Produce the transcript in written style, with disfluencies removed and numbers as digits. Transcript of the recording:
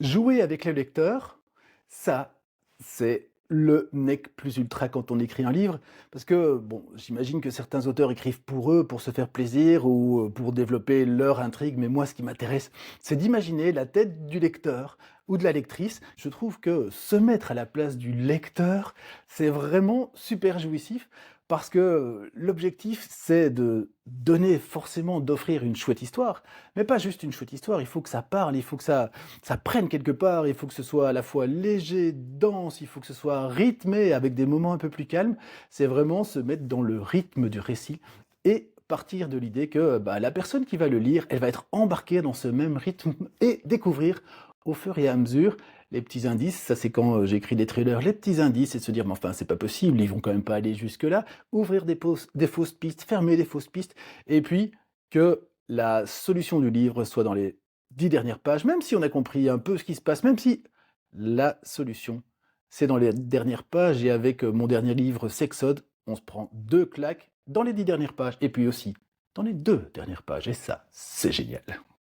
Jouer avec le lecteur, ça, c'est le nec plus ultra quand on écrit un livre. Parce que, bon, j'imagine que certains auteurs écrivent pour eux, pour se faire plaisir ou pour développer leur intrigue, mais moi, ce qui m'intéresse, c'est d'imaginer la tête du lecteur ou de la lectrice. Je trouve que se mettre à la place du lecteur, c'est vraiment super jouissif parce que l'objectif, c'est de donner forcément, d'offrir une chouette histoire, mais pas juste une chouette histoire, il faut que ça parle, il faut que ça prenne quelque part, il faut que ce soit à la fois léger, dense, il faut que ce soit rythmé avec des moments un peu plus calmes. C'est vraiment se mettre dans le rythme du récit et partir de l'idée que bah, la personne qui va le lire, elle va être embarquée dans ce même rythme et découvrir au fur et à mesure les petits indices. Ça, c'est quand j'écris des trailers, les petits indices et de se dire, mais enfin, c'est pas possible, ils vont quand même pas aller jusque-là. Ouvrir des fausses pistes, fermer des fausses pistes, et puis que la solution du livre soit dans les 10 dernières pages, même si on a compris un peu ce qui se passe, même si la solution, c'est dans les dernières pages. Et avec mon dernier livre, Sexode, on se prend 2 claques dans les 10 dernières pages, et puis aussi dans les 2 dernières pages, et ça, c'est génial.